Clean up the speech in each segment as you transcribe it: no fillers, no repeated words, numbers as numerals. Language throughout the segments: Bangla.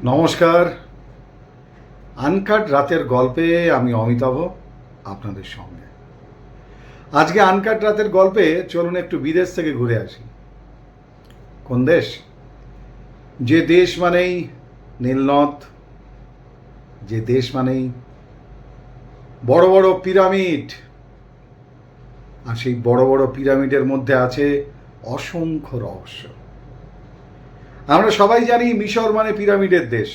নমস্কার। আনকাট রাতের গল্পে আমি অমিতাভ আপনাদের সঙ্গে। আজকে আনকাট রাতের গল্পে চলুন একটু বিদেশ থেকে ঘুরে আসি। কোন দেশ? যে দেশ মানেই নীলনদ, যে দেশ মানেই বড় বড় পিরামিড, আর সেই বড় বড় পিরামিডের মধ্যে আছে অসংখ্য রহস্য। আমরা সবাই জানি মিশর মানে পিরামিডের দেশ,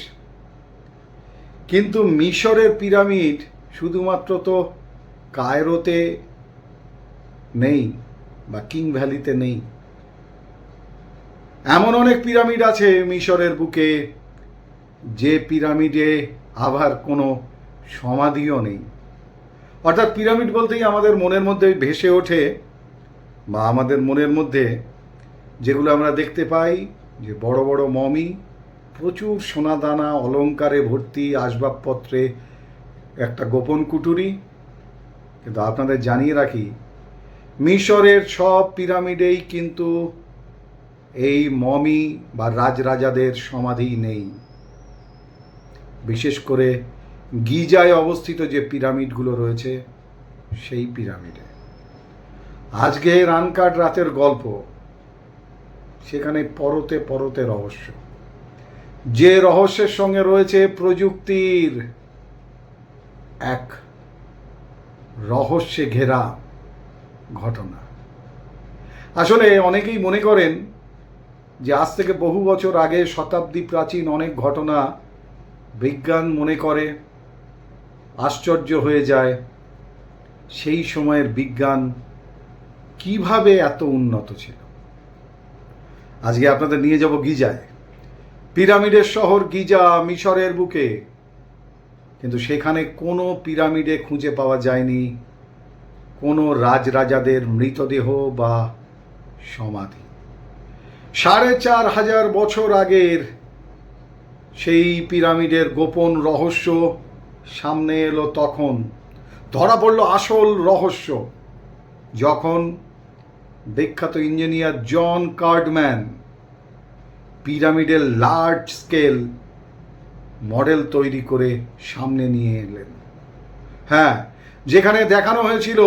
কিন্তু মিশরের পিরামিড শুধুমাত্র তো কায়রোতে নেই বা কিং ভ্যালিতে নেই। এমন অনেক পিরামিড আছে মিশরের বুকে, যে পিরামিডে আবার কোনো সমাধিও নেই। অর্থাৎ পিরামিড বলতেই আমাদের মনের মধ্যে ভেসে ওঠে বা আমাদের মনের মধ্যে যেগুলো আমরা দেখতে পাই, যে বড় বড় মমি, প্রচুর সোনাদানা অলঙ্কারে ভর্তি, আসবাবপত্রে একটা গোপন কুটুরি। কিন্তু আপনাদের জানিয়ে রাখি, মিশরের সব পিরামিডেই কিন্তু এই মমি বা রাজরাজাদের সমাধি নেই। বিশেষ করে গিজায় অবস্থিত যে পিরামিডগুলো রয়েছে সেই পিরামিডে। আজকের আনকাট রাতের গল্প, সেখানে পরতে পরতে রহস্য, যে রহস্যের সঙ্গে রয়েছে প্রযুক্তির এক রহস্যে ঘেরা ঘটনা। আসলে অনেকেই মনে করেন যে আজ থেকে বহু বছর আগে, শতাব্দী প্রাচীন অনেক ঘটনা বিজ্ঞান মনে করে আশ্চর্য হয়ে যায়, সেই সময়ের বিজ্ঞান কিভাবে এত উন্নত ছিল। আজকে আপনাদের নিয়ে যাব গিজায়, পিরামিডের শহর গিজা, মিশরের বুকে। কিন্তু সেখানে কোনো পিরামিডে খুঁজে পাওয়া যায়নি কোনো রাজরাজাদের মৃতদেহ বা সমাধি। ৪,৫০০ বছর আগের সেই পিরামিডের গোপন রহস্য সামনে এলো তখন, ধরা পড়ল আসল রহস্য, যখন বিখ্যাত ইঞ্জিনিয়ার জন কার্ডম্যান পিরামিডের লার্জ স্কেল মডেল তৈরি করে সামনে নিয়ে এলেন। হ্যাঁ, যেখানে দেখানো হয়েছিল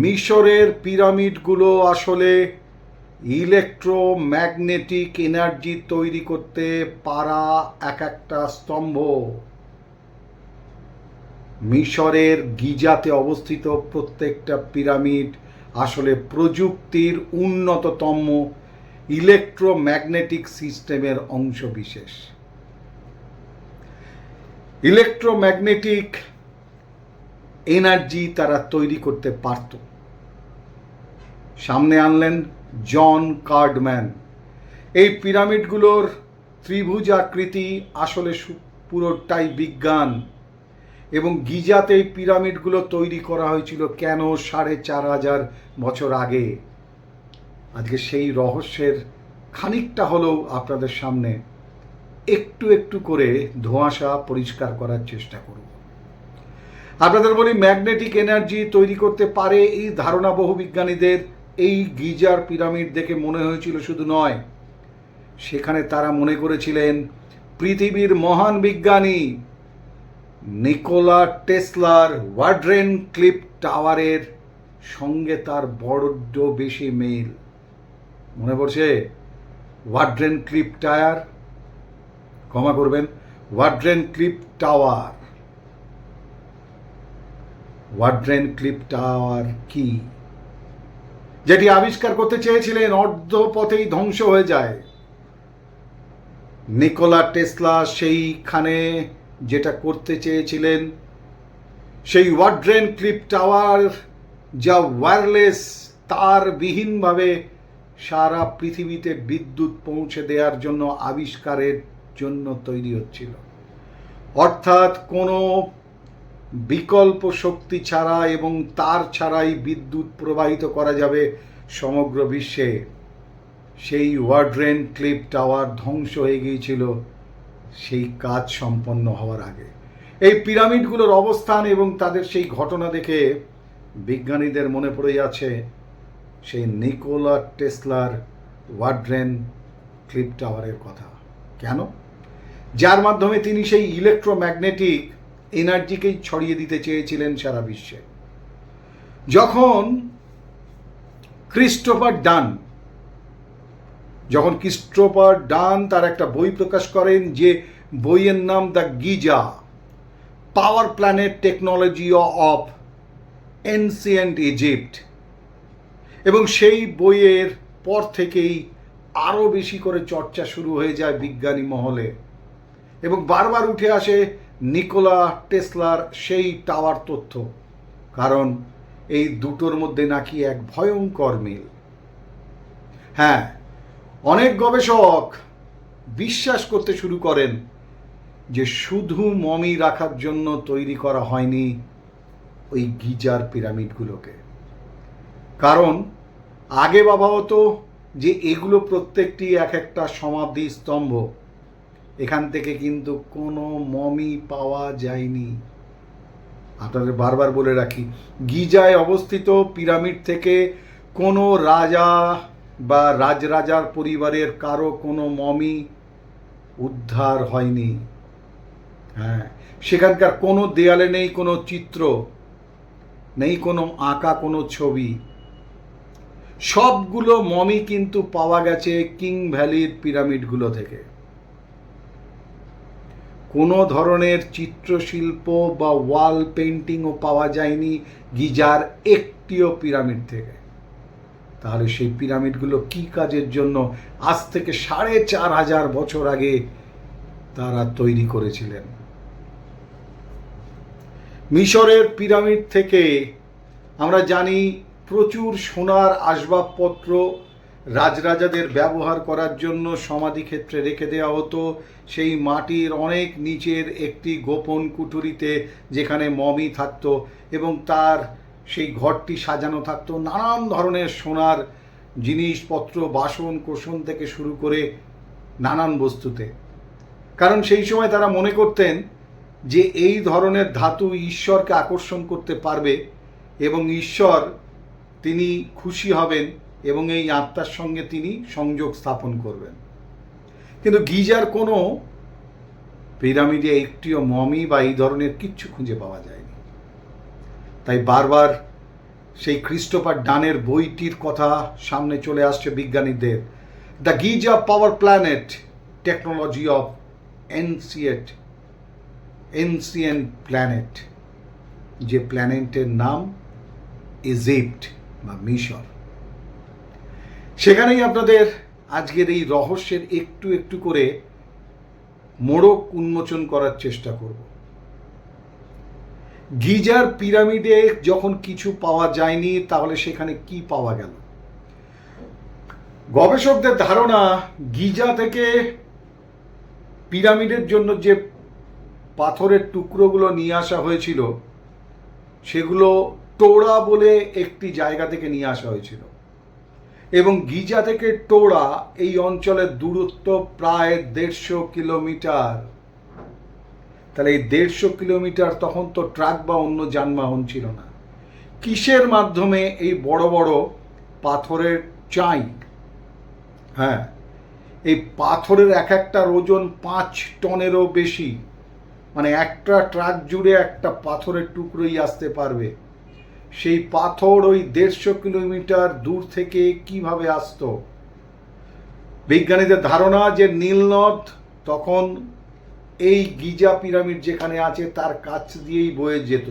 মিশরের পিরামিডগুলো আসলে ইলেকট্রোম্যাগনেটিক এনার্জি তৈরি করতে পারা এক একটা স্তম্ভ। মিশরের গিজাতে অবস্থিত প্রত্যেকটা পিরামিড আসলে প্রযুক্তির উন্নততম ইলেকট্রোম্যাগনেটিক সিস্টেমের অংশবিশেষ। ইলেকট্রোম্যাগনেটিক এনার্জি তারা তৈরি করতে পারত। সামনে আনলেন জন কার্ডম্যান। এই পিরামিডগুলোর ত্রিভুজ আকৃতি আসলে পুরোটাই বিজ্ঞান, এবং গিজাতে এই পিরামিডগুলো তৈরি করা হয়েছিল কেন ৪,৫০০ বছর আগে। আজকে সেই রহস্যের খানিকটা হলেও আপনাদের সামনে একটু একটু করে ধোঁয়াশা পরিষ্কার করার চেষ্টা করব। আপনাদের বলি, ম্যাগনেটিক এনার্জি তৈরি করতে পারে এই ধারণা বহু বিজ্ঞানীদের এই গিজার পিরামিড দেখে মনে হয়েছিল শুধু নয়, সেখানে তারা মনে করেছিলেন পৃথিবীর মহান বিজ্ঞানী নিকোলা টেসলার ওয়াড্রেন ক্লিফ টাওয়ারের সঙ্গে তার বড্ড বেশি মিল। মনে পড়ছে? ওয়াড্রেন ক্লিফ টাওয়ার, ক্ষমা করবেন, ওয়াড্রেন ক্লিফ টাওয়ার। ওয়াড্রেন ক্লিফ টাওয়ার কি? যেটি আবিষ্কার করতে চেয়েছিলেন, অর্ধ পথেই ধ্বংস হয়ে যায়। নিকোলা টেসলা সেইখানে যেটা করতে চেয়েছিলেন, সেই ওয়াড্রেন ক্লিফ টাওয়ার, যা ওয়্যারলেস তার বিহীনভাবে সারা পৃথিবীতে বিদ্যুৎ পৌঁছে দেওয়ার জন্য আবিষ্কারের জন্য তৈরি হচ্ছিল। অর্থাৎ কোনো বিকল্প শক্তি ছাড়া এবং তার ছাড়াই বিদ্যুৎ প্রবাহিত করা যাবে সমগ্র বিশ্বে। সেই ওয়াড্রেন ক্লিফ টাওয়ার ধ্বংস হয়ে গিয়েছিল সেই কাজ সম্পন্ন হওয়ার আগে। এই পিরামিডগুলোর অবস্থান এবং তাদের সেই ঘটনা দেখে বিজ্ঞানীদের মনে পড়ে যাচ্ছে সেই নিকোলা টেসলার ওয়াড্রেন ক্লিফ টাওয়ারের কথা। কেন? যার মাধ্যমে তিনি সেই ইলেকট্রোম্যাগনেটিক এনার্জিকেই ছড়িয়ে দিতে চেয়েছিলেন সারা বিশ্বে। যখন ক্রিস্টোফার ডান তার একটা বই প্রকাশ করেন, যে বইয়ের নাম the Giza power planet technology of ancient Egypt, এবং সেই বইয়ের পর থেকেই আরও বেশি করে চর্চা শুরু হয়ে যায় বিজ্ঞানী মহলে, এবং বারবার উঠে আসে নিকোলা টেসলার সেই টাওয়ার তথ্য, কারণ এই দুটোর মধ্যে নাকি এক ভয়ঙ্কর মিল। হ্যাঁ, অনেক গবেষক বিশ্বাস করতে শুরু করেন যে শুধু মমি রাখার জন্য তৈরি করা হয়নি ওই গিজার পিরামিডগুলোকে, কারণ আগে ভাবা হতো যে এগুলো প্রত্যেকটি এক একটা সমাধি স্তম্ভ, এখান থেকে কিন্তু কোনো মমি পাওয়া যায়নি। আপনাদের বারবার বলে রাখি, গিজায় অবস্থিত পিরামিড থেকে কোনো রাজা বা রাজরাজার পরিবারের কারো কোনো মমি উদ্ধার হয়নি। হ্যাঁ, সেখানকার কোনো দেয়ালে নেই কোনো চিত্র, নেই কোনো আঁকা কোনো ছবি। সবগুলো মমি কিন্তু পাওয়া গেছে কিং ভ্যালির পিরামিডগুলো থেকে। কোনো ধরনের চিত্রশিল্প বা ওয়াল পেন্টিংও পাওয়া যায়নি গিজার একটিও পিরামিড থেকে। তাহলে সেই পিরামিডগুলো কি কাজের জন্য আজ থেকে 4500 বছর আগে তারা তৈরি করেছিলেন? মিশরের পিরামিড থেকে আমরা জানি প্রচুর সোনার আসবাবপত্র রাজরাজাদের ব্যবহার করার জন্য সমাধি ক্ষেত্রে রেখে দেওয়া হতো, সেই মাটির অনেক নিচের একটি গোপন কুঠুরিতে, যেখানে মমি থাকতো, এবং তার সেই ঘরটি সাজানো থাকতো নানান ধরনের সোনার জিনিসপত্র, বাসন কোসন থেকে শুরু করে নানান বস্তুতে। কারণ সেই সময় তারা মনে করতেন যে এই ধরনের ধাতু ঈশ্বরকে আকর্ষণ করতে পারবে, এবং ঈশ্বর তিনি খুশি হবেন এবং এই আত্মার সঙ্গে তিনি সংযোগ স্থাপন করবেন। কিন্তু গিজার কোনো পিরামিডে একটিও মমি বা এই ধরনের কিচ্ছু খুঁজে পাওয়া যায়নি। তাই বারবার সেই ক্রিস্টোফার ডানের বইটির কথা সামনে চলে আসছে বিজ্ঞানীদের, the Giza power planet technology of ancient planet, যে প্ল্যানেটের নাম ইজিপ্ট বা মিশর। সেখানেই আপনাদের আজকের এই রহস্যের একটু একটু করে মোড়ক উন্মোচন করার চেষ্টা করব। গিজার পিরামিডে যখন কিছু পাওয়া যায়নি, তাহলে সেখানে কি পাওয়া গেল? গবেষকদের ধারণা, গিজা থেকে পিরামিডের জন্য যে পাথরের টুকরোগুলো নিয়ে আসা হয়েছিল, সেগুলো টোড়া বলে একটি জায়গা থেকে নিয়ে আসা হয়েছিল, এবং গিজা থেকে টোড়া এই অঞ্চলের দূরত্ব প্রায় 150 কিলোমিটার। তাহলে এই 150 কিলোমিটার, তখন তো ট্রাক বা অন্য যানবাহন ছিল না। কিসের মাধ্যমে এই বড় বড় পাথরের চাই? হ্যাঁ, এই পাথরের এক একটার ওজন 5 টনেরও বেশি, মানে একটা ট্রাক জুড়ে একটা পাথরের টুকরোই আসতে পারবে। সেই পাথর ওই 150 কিলোমিটার দূর থেকে কিভাবে আসতো? বিজ্ঞানীদের ধারণা যে নীলনদ তখন এই গিজা পিরামিড যেখানে আছে তার কাছ দিয়েই বয়ে যেত,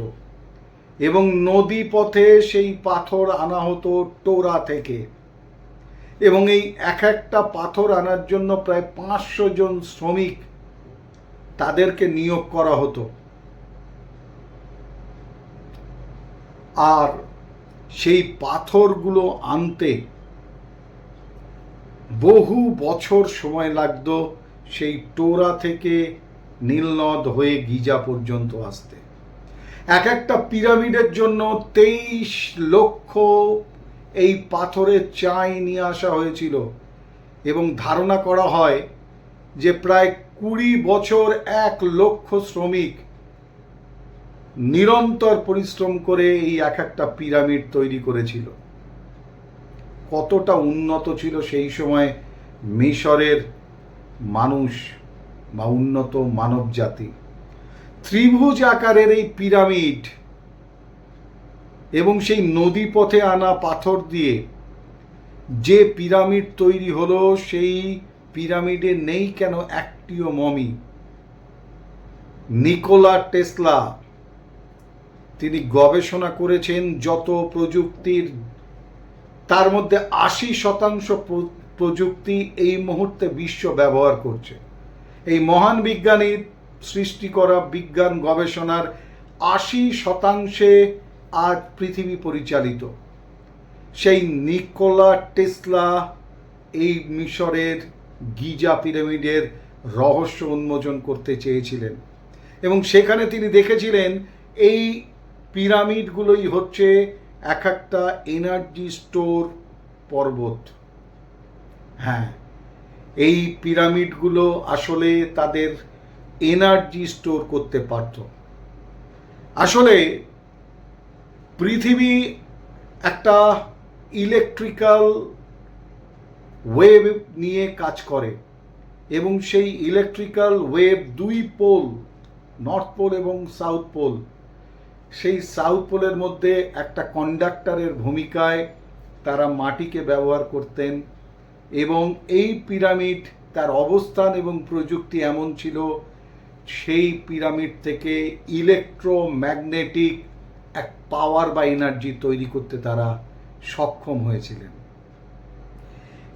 এবং নদী পথে সেই পাথর আনা হতো টোরা থেকে, এবং এই এক একটা পাথর আনার জন্য প্রায় 500 জন শ্রমিক তাদেরকে নিয়োগ করা হতো। আর সেই পাথরগুলো আনতে বহু বছর সময় লাগতো সেই টোরা থেকে নীলনদ হয়ে গিজা পর্যন্ত আসতে। এক একটা পিরামিডের জন্য 23 লক্ষ এই পাথরের চাই নিয়ে আসা হয়েছিল, এবং ধারণা করা হয় যে প্রায় 20 বছর 1 লক্ষ শ্রমিক নিরন্তর পরিশ্রম করে এই এক একটা পিরামিড তৈরি করেছিল। কতটা উন্নত ছিল সেই সময় মিশরের মানুষ, বা উন্নত মানব জাতি। ত্রিভুজ আকারের এই পিরামিড এবং সেই নদী পথে আনা পাথর দিয়ে যে পিরামিড তৈরি হলো, সেই পিরামিডে নেই কেন একটিও মমি? নিকোলা টেসলা তিনি গবেষণা করেছেন যত প্রযুক্তির, তার মধ্যে 80% প্রযুক্তি এই মুহূর্তে বিশ্ব ব্যবহার করছে। এই মহান বিজ্ঞানীর সৃষ্টি করা বিজ্ঞান গবেষণার 80% আজ পৃথিবী পরিচালিত। সেই নিকোলা টেসলা এই মিশরের গিজা পিরামিডের রহস্য উন্মোচন করতে চেয়েছিলেন এবং সেখানে তিনি দেখেছিলেন এই পিরামিডগুলোই হচ্ছে এক একটা এনার্জি স্টোর পর্বত। হ্যাঁ, এই পিরামিডগুলো আসলে তাদের এনার্জি স্টোর করতে পারত। আসলে পৃথিবী একটা ইলেকট্রিক্যাল ওয়েভ নিয়ে কাজ করে এবং সেই ইলেকট্রিক্যাল ওয়েভ দুই পোল, নর্থ পোল এবং সাউথ পোল, সেই সাউথ পোলের মধ্যে একটা কন্ডাক্টরের ভূমিকায় তারা মাটিকে ব্যবহার করতেন এবং এই পিরামিড তার অবস্থান এবং প্রযুক্তি এমন ছিল, সেই পিরামিড থেকে ইলেকট্রোম্যাগনেটিক এক পাওয়ার বা এনার্জি তৈরি করতে তারা সক্ষম হয়েছিলেন।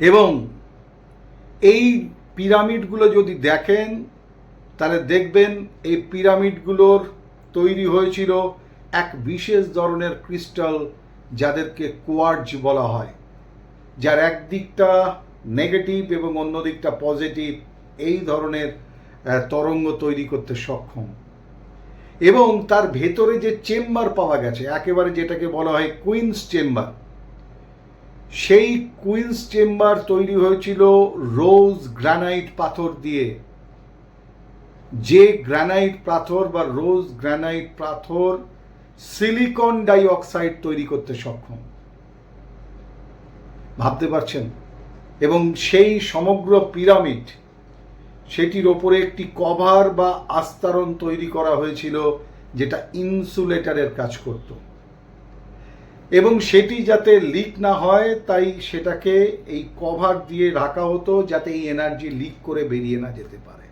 এবং এই পিরামিডগুলো যদি দেখেন তাহলে দেখবেন এই পিরামিডগুলোর তৈরি হয়েছিল এক বিশেষ ধরনের ক্রিস্টাল, যাদেরকে কোয়ার্টজ বলা হয়, যার একদিকটা নেগেটিভ এবং অন্য দিকটা পজিটিভ এই ধরনের তরঙ্গ তৈরি করতে সক্ষম। এবং তার ভেতরে যে চেম্বার পাওয়া গেছে, একেবারে যেটাকে বলা হয় কুইন্স চেম্বার, সেই কুইন্স চেম্বার তৈরি হয়েছিল রোজ গ্রানাইট পাথর দিয়ে। যে গ্রানাইট পাথর বা রোজ গ্রানাইট পাথর সিলিকন ডাই অক্সাইড তৈরি করতে সক্ষম, ভাবতে পারছেন? এবং সেই সমগ্র পিরামিড, সেটির ওপরে একটি কভার বা আস্তরণ তৈরি করা হয়েছিল যেটা ইনসুলেটরের কাজ করত এবং সেটি যাতে লিক না হয় তাই সেটাকে এই কভার দিয়ে ঢাকা হতো, যাতে এই এনার্জি লিক করে বেরিয়ে না যেতে পারে।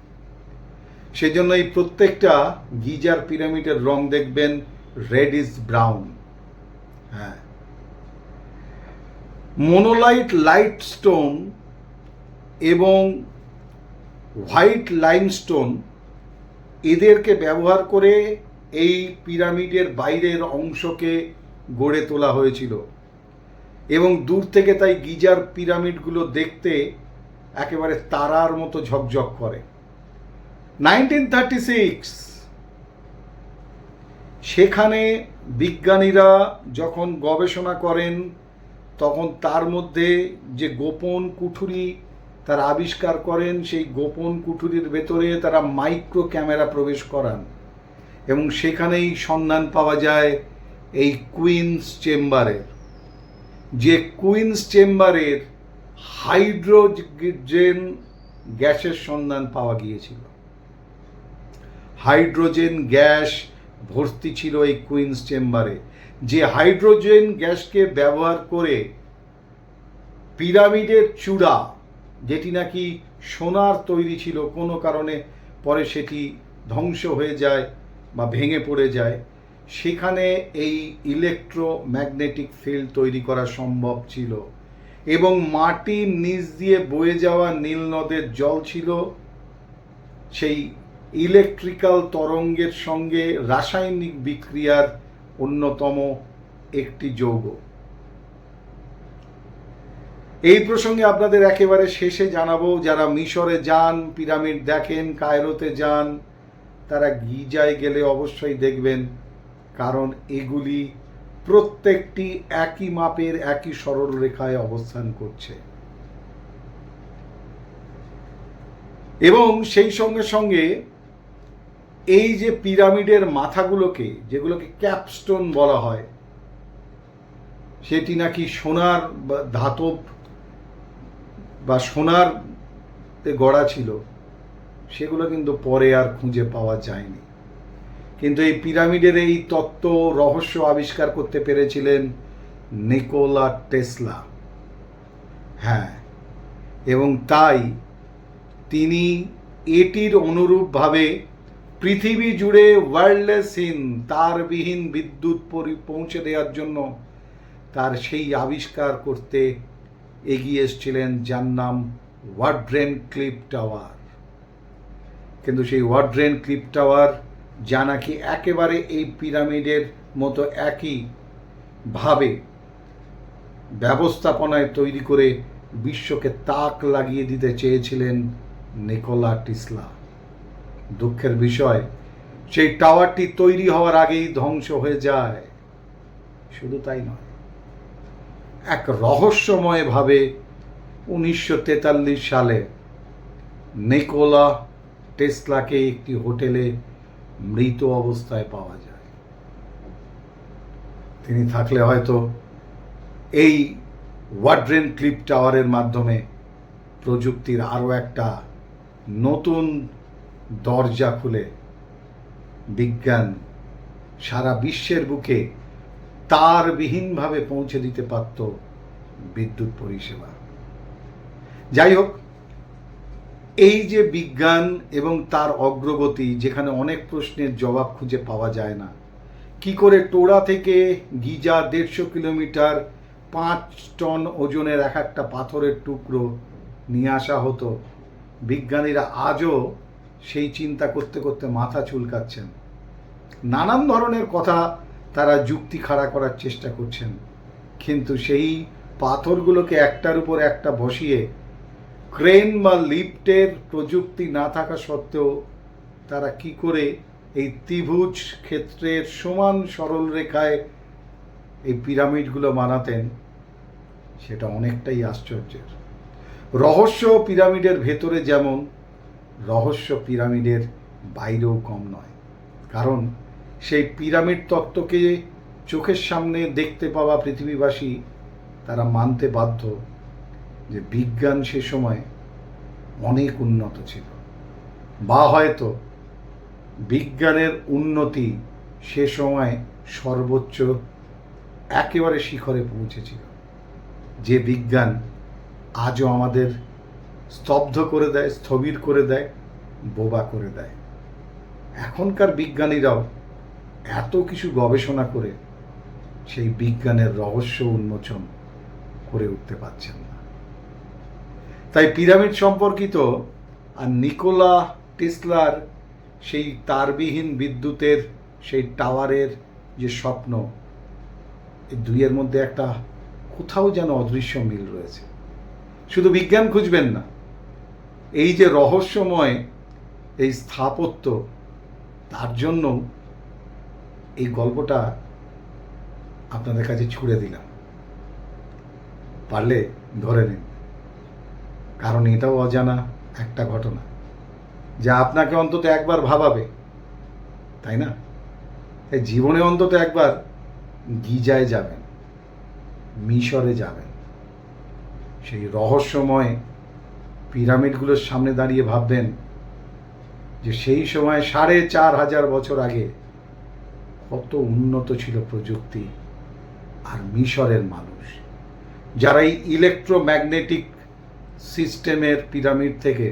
সেজন্য এই প্রত্যেকটা গিজার পিরামিডের রং দেখবেন রেডিশ ব্রাউন। হ্যাঁ, মোনোলাইট লাইট স্টোন এবং হোয়াইট লাইমস্টোন এদেরকে ব্যবহার করে এই পিরামিডের বাইরের অংশকে গড়ে তোলা হয়েছিল এবং দূর থেকে তাই গিজার পিরামিডগুলো দেখতে একেবারে তারার মতো ঝকঝক করে। 1936 সেখানে বিজ্ঞানীরা যখন গবেষণা করেন তখন তার মধ্যে যে গোপন কুঠুরি তারা আবিষ্কার করেন, সেই গোপন কুঠুরির ভেতরে তারা মাইক্রো ক্যামেরা প্রবেশ করান এবং সেখানেই সন্ধান পাওয়া যায় এই কুইন্স চেম্বারের। যে কুইন্স চেম্বারের হাইড্রোজেন গ্যাসের সন্ধান পাওয়া গিয়েছিল। হাইড্রোজেন গ্যাস ভর্তি ছিল এই কুইন্স চেম্বারে। যে হাইড্রোজেন গ্যাসকে ব্যবহার করে পিরামিডের চূড়া, যেটি নাকি সোনার তৈরি ছিল, কোনো কারণে পরে সেটি ধ্বংস হয়ে যায় বা ভেঙে পড়ে যায়, সেখানে এই ইলেকট্রোম্যাগনেটিক ফিল্ড তৈরি করা সম্ভব ছিল এবং মাটির নিচ দিয়ে বয়ে যাওয়া নীল নদের জল ছিল সেই ইলেকট্রিক্যাল তরঙ্গের সঙ্গে রাসায়নিক বিক্রিয়ার অন্যতম একটি যৌগ। এই প্রসঙ্গে আপনাদের একেবারে শেষে জানাবো, যারা মিশরে যান, পিরামিড দেখেন, কায়রোতে যান, তারা গিজায় গেলে অবশ্যই দেখবেন, কারণ এগুলি প্রত্যেকটি একই মাপের, একই সরল রেখায় অবস্থান করছে। এবং সেই সঙ্গে সঙ্গে এই যে পিরামিডের মাথাগুলোকে, যেগুলোকে ক্যাপস্টোন বলা হয়, সেটি নাকি সোনার বা ধাতব বা সোনার গড়া ছিল। সেগুলো কিন্তু পরে আর খুঁজে পাওয়া যায়নি। কিন্তু এই পিরামিডের এই তত্ত্ব রহস্য আবিষ্কার করতে পেরেছিলেন নিকোলা টেসলা। হ্যাঁ, এবং তাই তিনি এটির অনুরূপভাবে পৃথিবী জুড়ে ওয়্যারলেসহীন তারবিহীন বিদ্যুৎ পৌঁছে দেওয়ার জন্য তার সেই আবিষ্কার করতে এগিয়ে এসেছিলেন, যার নাম ওয়াড্রেন ক্লিফ টাওয়ার। কিন্তু সেই ওয়াড্রেন ক্লিফ টাওয়ার, যা নাকি একেবারে এই পিরামিডের মতো একইভাবে ব্যবস্থাপনায় তৈরি করে বিশ্বকে তাক লাগিয়ে দিতে চেয়েছিলেন নিকোলা টেসলা। দুঃখের বিষয়, সেই টাওয়ারটি তৈরি হওয়ার আগেই ধ্বংস হয়ে যায়। শুধু তাই নয়, এক রহস্যময়ভাবে 1943 সালে নিকোলা টেসলাকে একটি হোটেলে মৃত অবস্থায় পাওয়া যায়। তিনি থাকলে হয়তো এই ওয়াড্রেন ক্লিফ টাওয়ারের মাধ্যমে প্রযুক্তির আরও একটা নতুন দরজা খুলে বিজ্ঞান সারা বিশ্বের বুকে তারবিহীনভাবে পৌঁছে দিতে পারত বিদ্যুৎ পরিষেবা। যাই হোক, এই যে বিজ্ঞান এবং তার অগ্রগতি, যেখানে অনেক প্রশ্নের জবাব খুঁজে পাওয়া যায় না, কি করে টোড়া থেকে গিজা 150 কিলোমিটার 5 টন ওজনের এক একটা পাথরের টুকরো নিয়ে আসা হতো, বিজ্ঞানীরা আজও সেই চিন্তা করতে করতে মাথা চুলকাচ্ছেন। নানান ধরনের কথা তারা যুক্তি খাড়া করার চেষ্টা করছেন, কিন্তু সেই পাথরগুলোকে একটার উপর একটা বসিয়ে ক্রেন বা লিফটের প্রযুক্তি না থাকা সত্ত্বেও তারা কি করে এই ত্রিভুজ ক্ষেত্রের সমান সরল রেখায় এই পিরামিডগুলো বানাতেন, সেটা অনেকটাই আশ্চর্যের। রহস্য পিরামিডের ভেতরে যেমন, রহস্য পিরামিডের বাইরেও কম নয়। কারণ সেই পিরামিড তত্ত্বকে চোখের সামনে দেখতে পাওয়া পৃথিবীবাসী তারা মানতে বাধ্য যে বিজ্ঞান সে সময় অনেক উন্নত ছিল, বা হয়তো বিজ্ঞানের উন্নতি সে সময় সর্বোচ্চ একেবারে শিখরে পৌঁছেছিল, যে বিজ্ঞান আজও আমাদের স্তব্ধ করে দেয়, স্থবির করে দেয়, বোবা করে দেয়। এখনকার বিজ্ঞানীরাও এত কিছু গবেষণা করে সেই বিজ্ঞানের রহস্য উন্মোচন করে উঠতে পারছেন না। তাই পিরামিড সম্পর্কিত আর নিকোলা টেসলার সেই তারবিহীন বিদ্যুতের সেই টাওয়ারের যে স্বপ্ন, এই দুইয়ের মধ্যে একটা কোথাও যেন অদৃশ্য মিল রয়েছে। শুধু বিজ্ঞান খুঁজবেন না, এই যে রহস্যময় এই স্থাপত্য, তার জন্য এই গল্পটা আপনাদের কাছে ছুড়ে দিলাম, পারলে ধরে নিন। কারণ এটাও অজানা একটা ঘটনা যা আপনাকে অন্তত একবার ভাবাবে, তাই না? তাই জীবনে অন্তত একবার গিজায় যাবেন, মিশরে যাবেন, সেই রহস্যময় পিরামিডগুলোর সামনে দাঁড়িয়ে ভাববেন যে সেই সময় 4500 বছর আগে কত উন্নত ছিল প্রযুক্তি আর মিশরের মানুষ, যারা এই ইলেকট্রোম্যাগনেটিক সিস্টেমের পিরামিড থেকে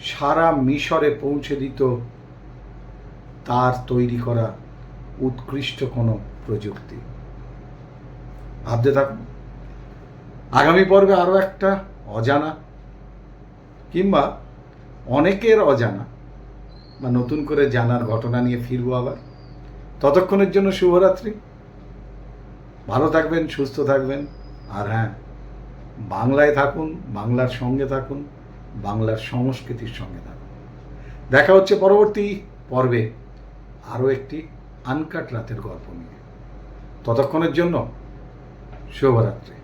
সারা মিশরে পৌঁছে দিত তার তৈরি করা উৎকৃষ্ট কোনো প্রযুক্তি। ভাবতে থাকুন, আগামী পর্বে আরও একটা অজানা কিংবা অনেকের অজানা বা নতুন করে জানার ঘটনা নিয়ে ফিরবো আবার। ততক্ষণের জন্য শুভরাত্রি, ভালো থাকবেন, সুস্থ থাকবেন, আর হ্যাঁ, বাংলায় থাকুন, বাংলার সঙ্গে থাকুন, বাংলার সংস্কৃতির সঙ্গে থাকুন। দেখা হচ্ছে পরবর্তী পর্বে আরও একটি আনকাট রাতের গল্প নিয়ে। ততক্ষণের জন্য শুভরাত্রি।